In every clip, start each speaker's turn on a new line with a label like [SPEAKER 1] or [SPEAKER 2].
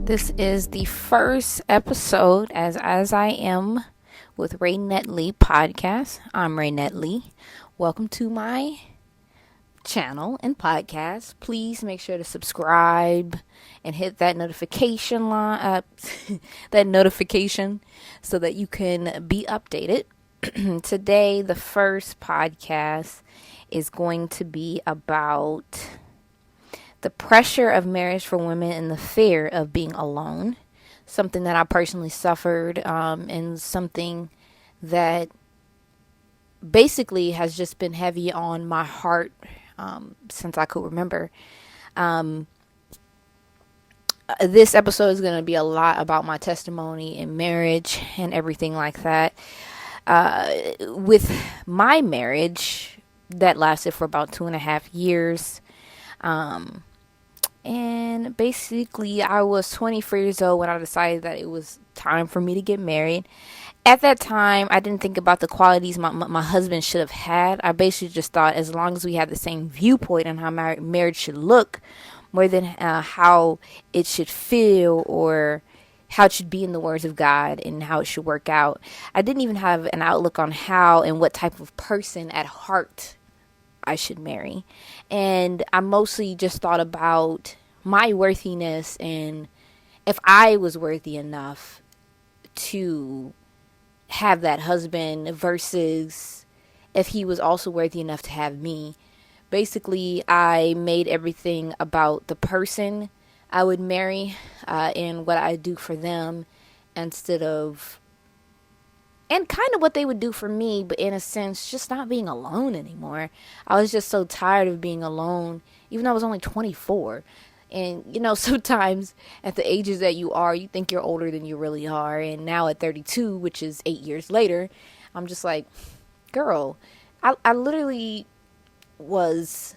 [SPEAKER 1] This is the first episode as I am with RaenetteLee podcast. I'm RaenetteLee. Welcome to my channel and podcast. Please make sure to subscribe and hit that notification that notification so that you can be updated. Today, the first podcast is going to be about the pressure of marriage for women and the fear of being alone. Something that I personally suffered, and something that basically has just been heavy on my heart since I could remember. This episode is going to be a lot about my testimony in marriage and everything like that. With my marriage, that lasted for about 2.5 years. And basically, I was 24 years old when I decided that it was time for me to get married. At that time, I didn't think about the qualities my husband should have had. I basically just thought as long as we had the same viewpoint on how marriage should look, more than how it should feel or how it should be in the words of God and how it should work out. I didn't even have an outlook on how and what type of person at heart I should marry. And I mostly just thought about my worthiness and if I was worthy enough to have that husband versus if he was also worthy enough to have me. Basically, I made everything about the person I would marry and what I do for them instead of, and kind of what they would do for me, but in a sense, just not being alone anymore. I was just so tired of being alone, even though I was only 24. And, sometimes at the ages that you are, you think you're older than you really are. And now at 32, which is 8 years later, I'm just like, girl, I literally was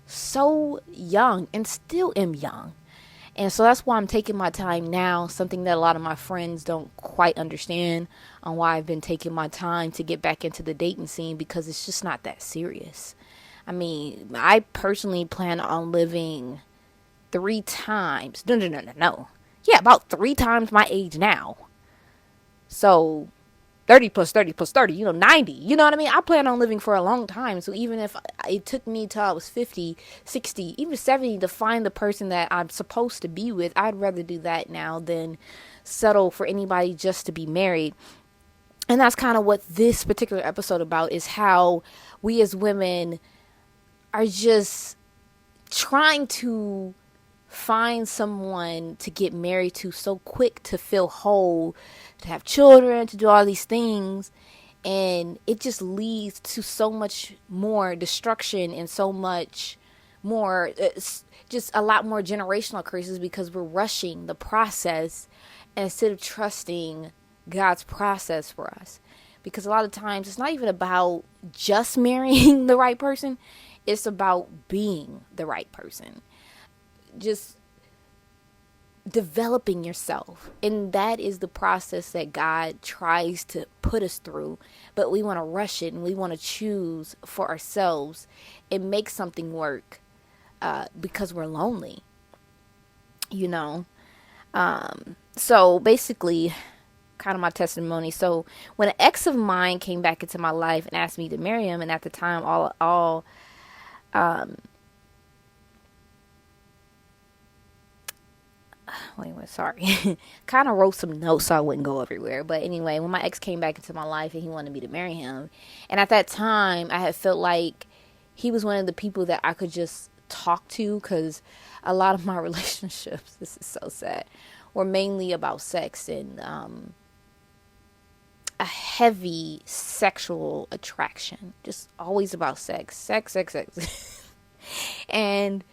[SPEAKER 1] so young and still am young. And so that's why I'm taking my time now, something that a lot of my friends don't quite understand on why I've been taking my time to get back into the dating scene, because it's just not that serious. I mean, I personally plan on living 3 times. No. Yeah, about 3 times my age now. So 30 plus 30 plus 30, 90. You know what I mean? I plan on living for a long time. So even if it took me till I was 50, 60, even 70 to find the person that I'm supposed to be with, I'd rather do that now than settle for anybody just to be married. And that's kind of what this particular episode about is, how we as women are just trying to find someone to get married to so quick, to feel whole, to have children, to do all these things, and it just leads to so much more destruction and so much more just a lot more generational curses, because we're rushing the process instead of trusting God's process for us. Because a lot of times it's not even about just marrying the right person, it's about being the right person. Just developing yourself, and that is the process that God tries to put us through, but we want to rush it and we want to choose for ourselves and make something work because we're lonely, so basically, kind of my testimony. So when an ex of mine came back into my life and asked me to marry him, and at the time kind of wrote some notes so I wouldn't go everywhere. But anyway, when my ex came back into my life and he wanted me to marry him, and at that time I had felt like he was one of the people that I could just talk to, because a lot of my relationships, this is so sad, were mainly about sex and a heavy sexual attraction, just always about sex. And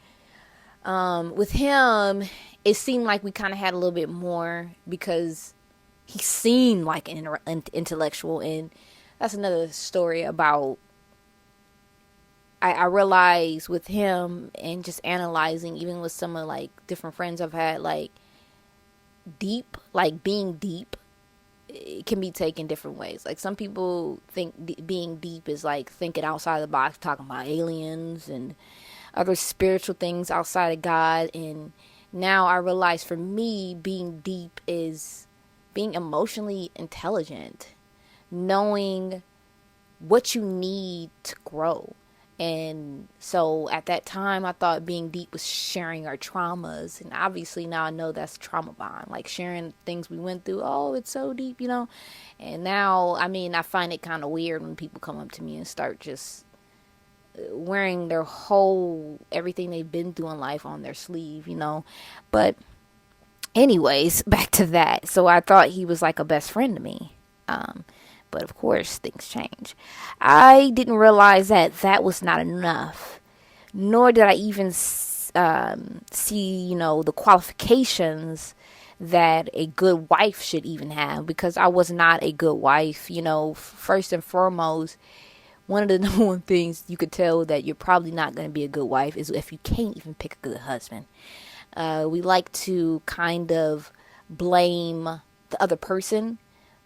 [SPEAKER 1] with him, it seemed like we kind of had a little bit more, because he seemed like an intellectual. And that's another story about, I realized with him and just analyzing, even with some of like different friends I've had, like being deep, it can be taken different ways. Like some people think being deep is like thinking outside the box, talking about aliens and other spiritual things outside of God, and Now I realize for me, being deep is being emotionally intelligent, knowing what you need to grow. And so at that time, I thought being deep was sharing our traumas. And obviously now I know that's trauma bond, like sharing things we went through. Oh, it's so deep, you know? And now, I mean, I find it kind of weird when people come up to me and start just wearing their whole everything they've been through in life on their sleeve, you know? But anyways, back to that. So I thought he was like a best friend to me. Um, but of course, things change. I didn't realize that that was not enough, nor did I even see, you know, the qualifications that a good wife should even have, because I was not a good wife. You know, first and foremost, one of the number one things you could tell that you're probably not going to be a good wife is if you can't even pick a good husband. We like to kind of blame the other person,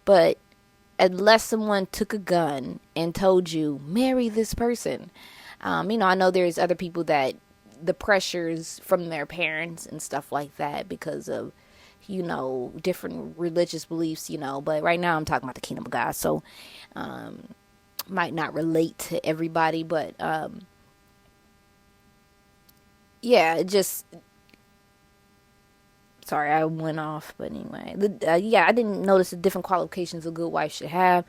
[SPEAKER 1] but unless someone took a gun and told you, marry this person, you know, I know there's other people that the pressures from their parents and stuff like that because of, you know, different religious beliefs, you know, but right now I'm talking about the kingdom of God, so might not relate to everybody, but yeah, it just, sorry, I went off, but anyway, yeah, I didn't notice the different qualifications a good wife should have.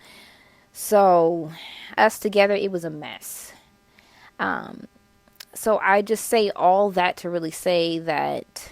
[SPEAKER 1] So, us together, it was a mess. Um, so I just say all that to really say that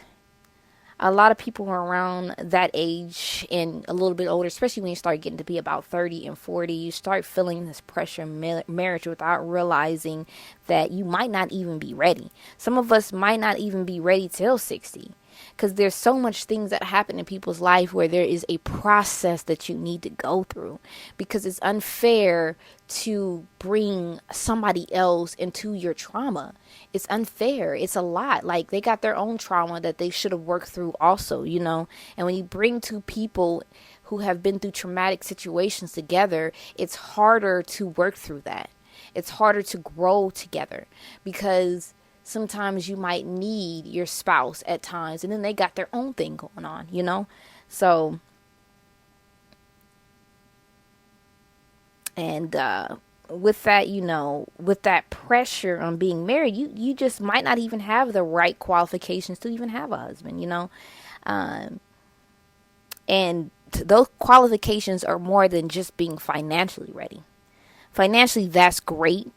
[SPEAKER 1] a lot of people are around that age and a little bit older, especially when you start getting to be about 30 and 40, you start feeling this pressure in marriage without realizing that you might not even be ready. Some of us might not even be ready till 60, because there's so much things that happen in people's life where there is a process that you need to go through, because it's unfair to bring somebody else into your trauma. It's unfair. It's a lot. Like, they got their own trauma that they should have worked through also, you know. And when you bring two people who have been through traumatic situations together, it's harder to work through that. It's harder to grow together, because sometimes you might need your spouse at times, and then they got their own thing going on, you know. So, and with that, you know, with that pressure on being married, you just might not even have the right qualifications to even have a husband, you know. um, and those qualifications are more than just being financially ready. Financially, that's great.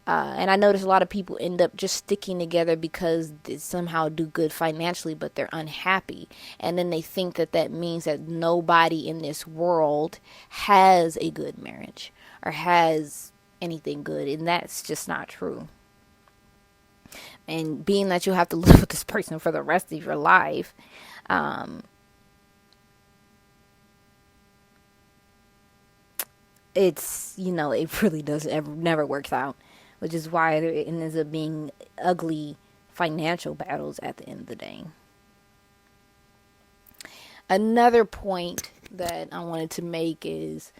[SPEAKER 1] And I notice a lot of people end up just sticking together because they somehow do good financially, but they're unhappy. And then they think that that means that nobody in this world has a good marriage or has anything good. And that's just not true. And being that you have to live with this person for the rest of your life, um, it's, you know, it really does ever never works out, which is why there ends up being ugly financial battles at the end of the day. Another point that I wanted to make is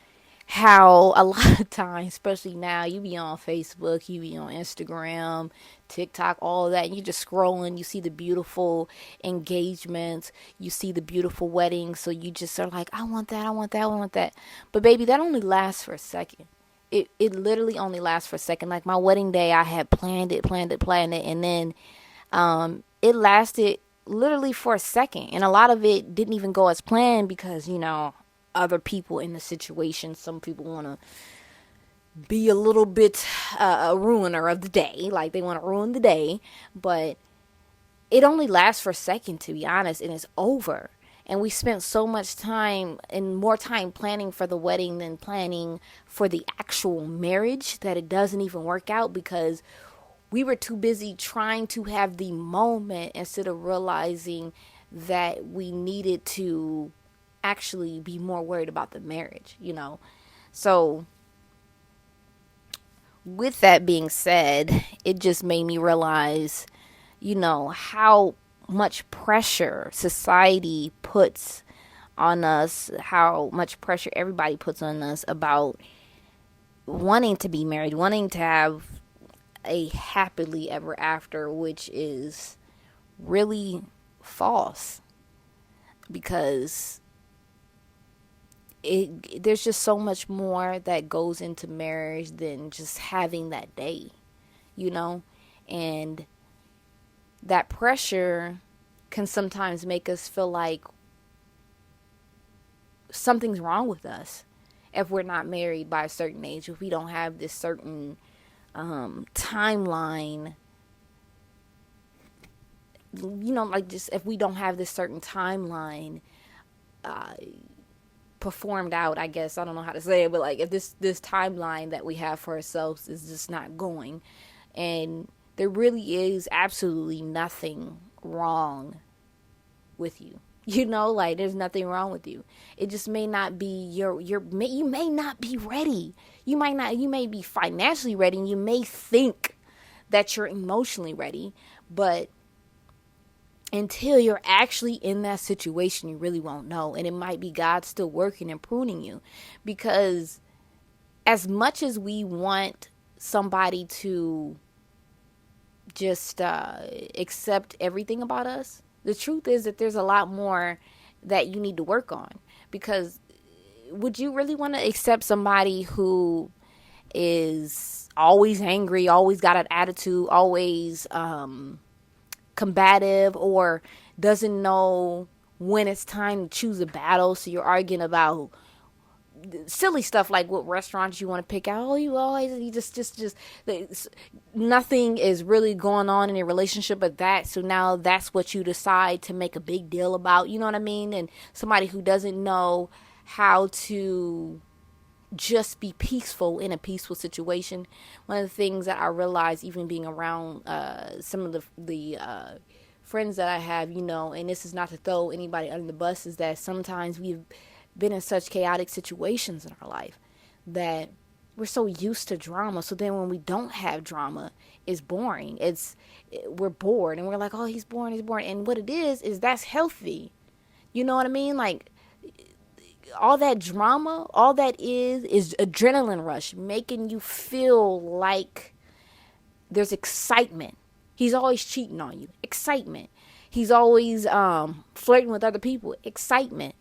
[SPEAKER 1] how a lot of times, especially now, you be on Facebook, you be on Instagram, TikTok, all of that, and you just scrolling, you see the beautiful engagements, you see the beautiful weddings, so you just are like, I want that, I want that, I want that. But baby, that only lasts for a second. It literally only lasts for a second. Like my wedding day, I had planned it, and then it lasted literally for a second. And a lot of it didn't even go as planned because, you know, other people in the situation, some people want to be a little bit a ruiner of the day. Like they want to ruin the day. But it only lasts for a second, to be honest, and it's over. And we spent so much time and more time planning for the wedding than planning for the actual marriage that it doesn't even work out because we were too busy trying to have the moment instead of realizing that we needed to actually be more worried about the marriage, you know. So, with that being said, it just made me realize, you know, how much pressure society puts on us, how much pressure everybody puts on us about wanting to be married, wanting to have a happily ever after, which is really false, because there's just so much more that goes into marriage than just having that day, you know? And that pressure can sometimes make us feel like something's wrong with us if we're not married by a certain age, if we don't have this certain timeline, like just if we don't have this certain timeline uh, performed out, I guess. I don't know how to say it, but like if this timeline that we have for ourselves is just not going, and there really is absolutely nothing wrong with you. Like there's nothing wrong with you. It just may not be you may not be ready. You may be financially ready, and you may think that you're emotionally ready, but until you're actually in that situation, you really won't know. And it might be God still working and pruning you, because as much as we want somebody to just accept everything about us, the truth is that there's a lot more that you need to work on. Because would you really want to accept somebody who is always angry, always got an attitude, always combative, or doesn't know when it's time to choose a battle? So you're arguing about silly stuff like what restaurants you want to pick out. Oh, you just nothing is really going on in a relationship but that. So now that's what you decide to make a big deal about. You know what I mean? And somebody who doesn't know how to just be peaceful in a peaceful situation. One of the things that I realized, even being around some of the friends that I have, and this is not to throw anybody under the bus, is that sometimes we've been in such chaotic situations in our life that we're so used to drama. So then when we don't have drama, it's boring. We're bored, and we're like, oh, he's boring, he's boring. And what it is that's healthy. You know what I mean? Like, all that drama, all that is adrenaline rush, making you feel like there's excitement. He's always cheating on you. Excitement. He's always flirting with other people. Excitement.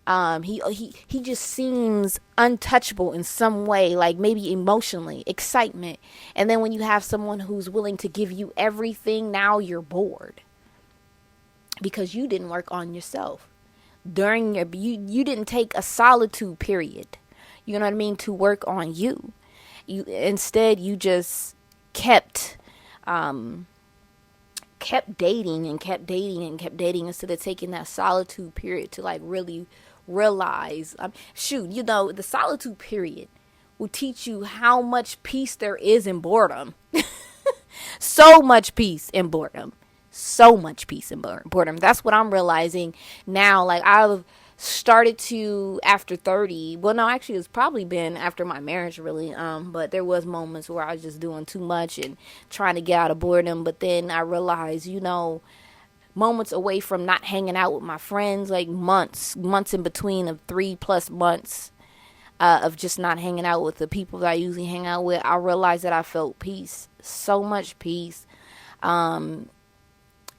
[SPEAKER 1] He just seems untouchable in some way, like maybe emotionally. Excitement. And then when you have someone who's willing to give you everything, now you're bored because you didn't work on yourself. You didn't take a solitude period, you know what I mean, to work on you. Instead you just kept dating and kept dating and kept dating, instead of taking that solitude period to like really realize, the solitude period will teach you how much peace there is in boredom. So much peace in boredom. So much peace and boredom. That's what I'm realizing now. Like, I've started to, after 30, well, no, actually it's probably been after my marriage, really, but there was moments where I was just doing too much and trying to get out of boredom. But then I realized, moments away from not hanging out with my friends, like months in between of 3+ months of just not hanging out with the people that I usually hang out with, I realized that I felt peace, so much peace.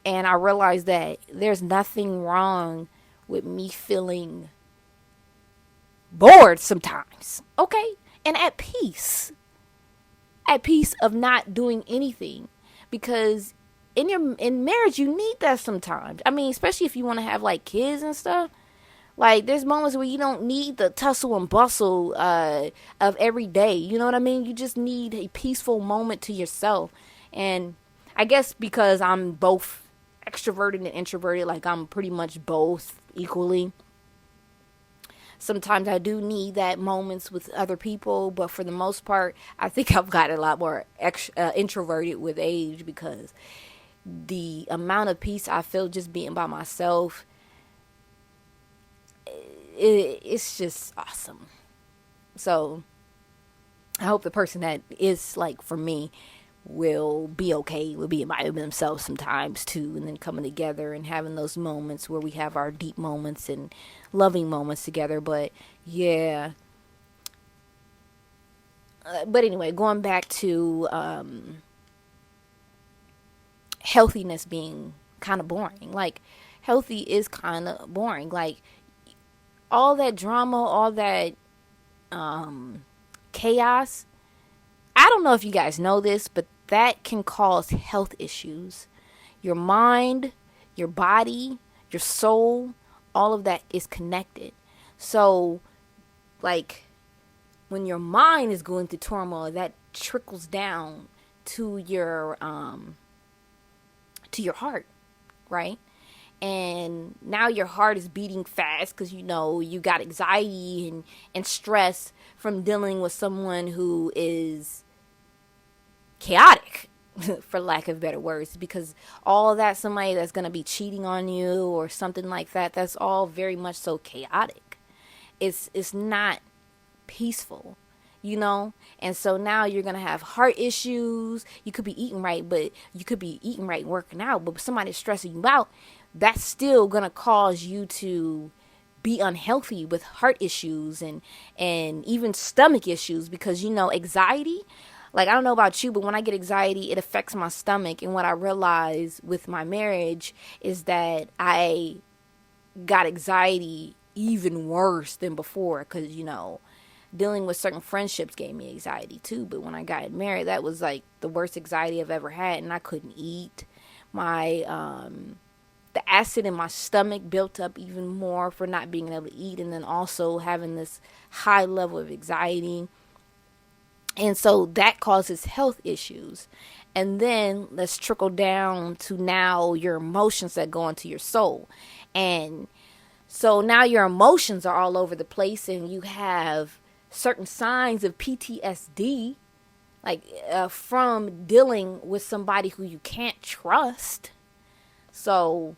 [SPEAKER 1] And I realized that there's nothing wrong with me feeling bored sometimes, okay? And at peace of not doing anything, because in marriage you need that sometimes. I mean, especially if you want to have like kids and stuff. Like, there's moments where you don't need the tussle and bustle of every day. You know what I mean? You just need a peaceful moment to yourself. And I guess because I'm both extroverted and introverted, like I'm pretty much both equally, sometimes I do need that moments with other people, but for the most part I think I've gotten a lot more introverted with age, because the amount of peace I feel just being by myself, it's just awesome. So I hope the person that is like for me will be okay with being by themselves sometimes too, and then coming together and having those moments where we have our deep moments and loving moments together. But yeah, but anyway, going back to healthiness being kind of boring. Like, healthy is kind of boring. Like all that drama, all that chaos. I don't know if you guys know this, but that can cause health issues. Your mind, your body, your soul, all of that is connected. So, like, when your mind is going through turmoil, that trickles down to your heart, right? And now your heart is beating fast because you got anxiety and stress from dealing with someone who is chaotic, for lack of better words, because all that, somebody that's going to be cheating on you or something like that, that's all very much so chaotic. It's not peaceful, and so now you're gonna have heart issues. You could be eating right, but you could be eating right and working out, but somebody's stressing you out, that's still gonna cause you to be unhealthy with heart issues and even stomach issues, because anxiety, like, I don't know about you, but when I get anxiety, it affects my stomach. And what I realize with my marriage is that I got anxiety even worse than before, because dealing with certain friendships gave me anxiety too. But when I got married, that was like the worst anxiety I've ever had, and I couldn't eat. My the acid in my stomach built up even more for not being able to eat, and then also having this high level of anxiety. And so that causes health issues. And then let's trickle down to now your emotions that go into your soul. And so now your emotions are all over the place, and you have certain signs of PTSD, like from dealing with somebody who you can't trust. So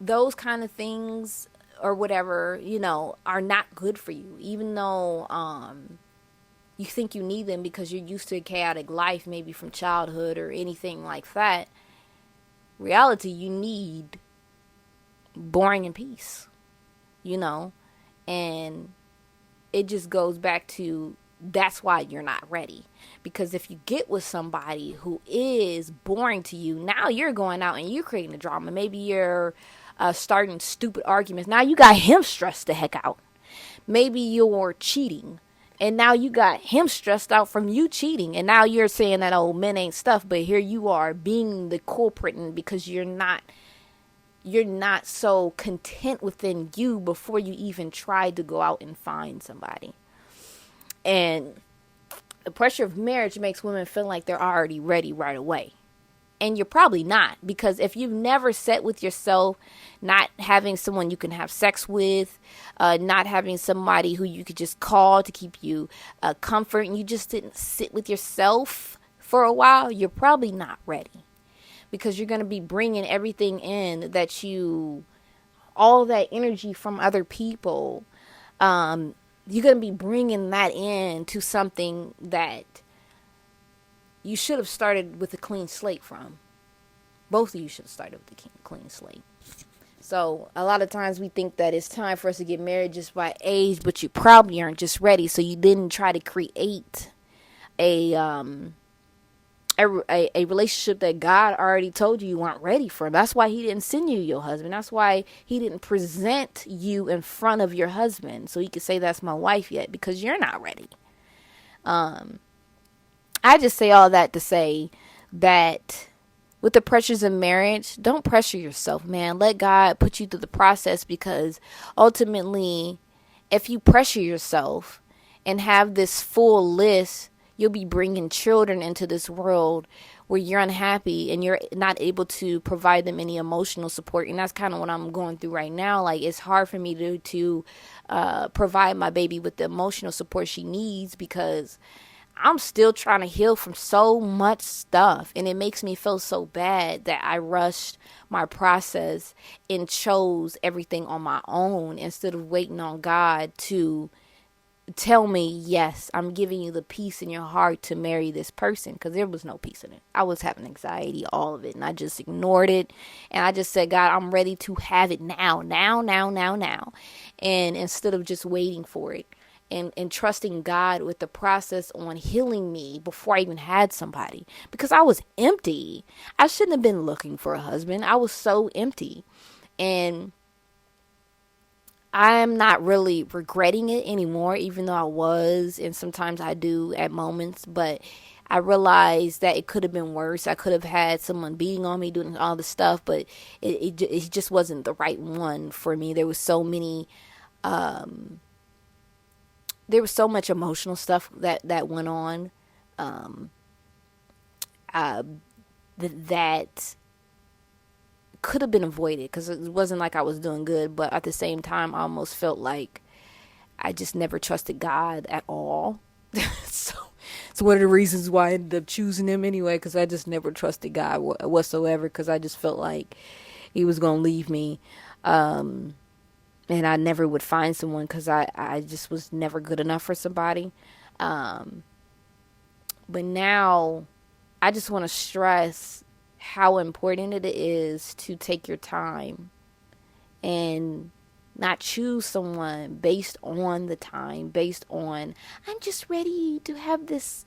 [SPEAKER 1] those kind of things or whatever, are not good for you, even though you think you need them because you're used to a chaotic life, maybe from childhood or anything like that. Reality, you need boring and peace, and it just goes back to, that's why you're not ready. Because if you get with somebody who is boring to you, now you're going out and you're creating a drama. Maybe you're starting stupid arguments. Now you got him stressed the heck out. Maybe you're cheating, and now you got him stressed out from you cheating. And now you're saying that, oh, men ain't stuff, but here you are being the culprit, and because you're not so content within you before you even tried to go out and find somebody. And the pressure of marriage makes women feel like they're already ready right away. And you're probably not, because if you've never sat with yourself, not having someone you can have sex with, not having somebody who you could just call to keep you comfort, and you just didn't sit with yourself for a while, you're probably not ready. Because you're going to be bringing everything in all that energy from other people. You're going to be bringing that in to something that you should have started with a clean slate from. Both of you should have started with a clean slate. So a lot of times we think that it's time for us to get married just by age, but you probably aren't just ready. So you didn't try to create a relationship that God already told you weren't ready for. That's why he didn't send you your husband. That's why he didn't present you in front of your husband so he could say, that's my wife, yet, because you're not ready. I just say all that to say that with the pressures of marriage, don't pressure yourself, man. Let God put you through the process, because ultimately, if you pressure yourself and have this full list, you'll be bringing children into this world where you're unhappy and you're not able to provide them any emotional support. And that's kind of what I'm going through right now. Like, it's hard for me to provide my baby with the emotional support she needs, because I'm still trying to heal from so much stuff. And it makes me feel so bad that I rushed my process and chose everything on my own instead of waiting on God to tell me, yes, I'm giving you the peace in your heart to marry this person, because there was no peace in it. I was having anxiety, all of it, and I just ignored it. And I just said, God, I'm ready to have it now. And instead of just waiting for it and trusting God with the process on healing me before I even had somebody, because I was empty. I shouldn't have been looking for a husband. I was so empty. And I'm not really regretting it anymore, even though I was, and sometimes I do at moments, but I realized that it could have been worse. I could have had someone beating on me, doing all this stuff, but it just wasn't the right one for me. There was so much emotional stuff that went on, uh, that could have been avoided, because it wasn't like I was doing good, but at the same time, I almost felt like I just never trusted God at all. so it's one of the reasons why I ended up choosing him anyway, because I just never trusted God whatsoever, because I just felt like he was going to leave me. And I never would find someone, because I just was never good enough for somebody. But now I just want to stress how important it is to take your time and not choose someone based on the time, based on, I'm just ready to have this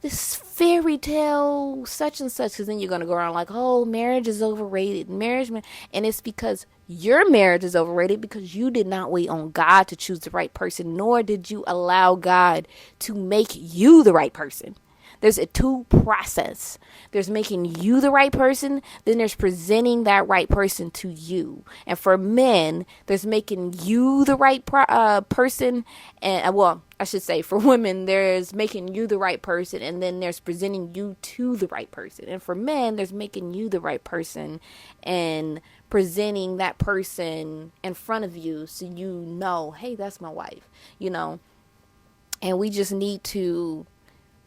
[SPEAKER 1] fairy tale such and such, because then you're going to go around like, oh, marriage is overrated, and it's because your marriage is overrated because you did not wait on God to choose the right person, nor did you allow God to make you the right person. There's a two process. There's making you the right person, then there's presenting that right person to you. And for men, there's making you the right person, and well, I should say for women, there's making you the right person, and then there's presenting you to the right person. And for men, there's making you the right person and presenting that person in front of you, so you know, hey, that's my wife, you know. And we just need to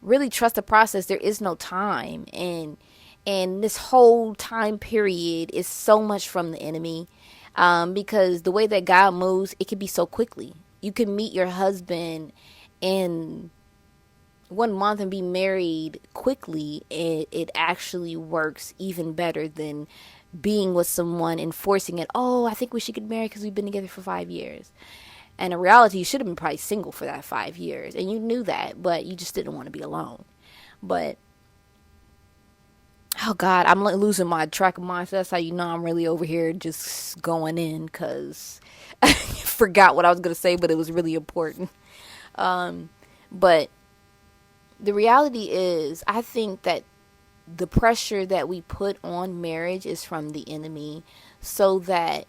[SPEAKER 1] really trust the process. There is no time, and this whole time period is so much from the enemy, because the way that God moves, it can be so quickly. You can meet your husband in 1 month and be married quickly, and it actually works even better than being with someone and forcing it. Oh, I think we should get married because we've been together for 5 years. And in reality, you should have been probably single for that 5 years. And you knew that, but you just didn't want to be alone. But, oh God, I'm losing my track of mind. So that's how you know I'm really over here just going in, because I forgot what I was going to say, but it was really important. But the reality is, I think that the pressure that we put on marriage is from the enemy, so that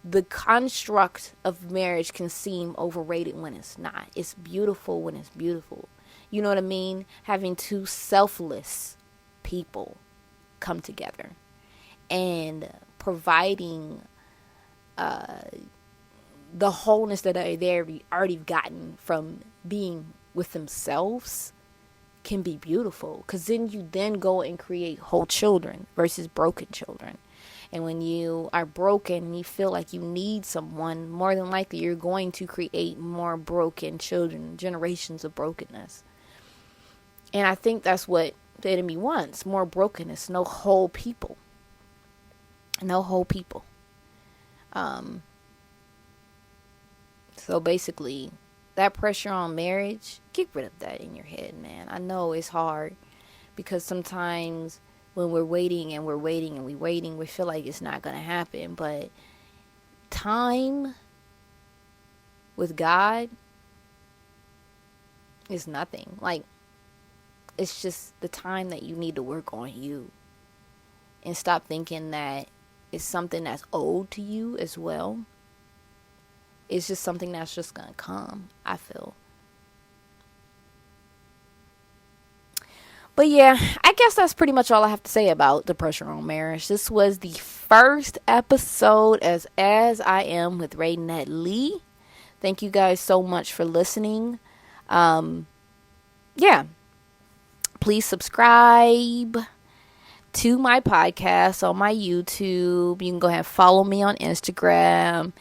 [SPEAKER 1] the construct of marriage can seem overrated when it's not. It's beautiful when it's beautiful. You know what I mean? Having two selfless people come together and providing the wholeness that they've already gotten from being with themselves can be beautiful, because then you then go and create whole children versus broken children. And when you are broken and you feel like you need someone, more than likely you're going to create more broken children, generations of brokenness. And I think that's what the enemy wants, more brokenness, no whole people. No whole people. So basically, that pressure on marriage, get rid of that in your head, man. I know it's hard, because sometimes when we're waiting and we're waiting and we're waiting, we feel like it's not going to happen. But time with God is nothing. Like, it's just the time that you need to work on you. And stop thinking that it's something that's owed to you as well. It's just something that's just going to come, I feel. But yeah, I guess that's pretty much all I have to say about the pressure on marriage. This was the first episode as I Am with RaenetteLee. Thank you guys so much for listening. Yeah. Please subscribe to my podcast on my YouTube. You can go ahead and follow me on Instagram.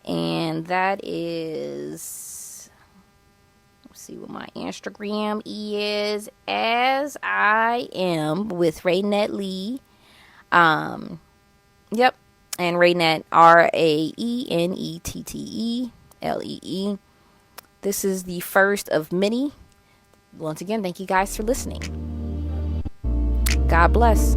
[SPEAKER 1] And that is, let's see what my Instagram is, as I am with RaenetteLee. Yep. And Raenette, RaenetteLee. This is the first of many. Once again, thank you guys for listening. God bless.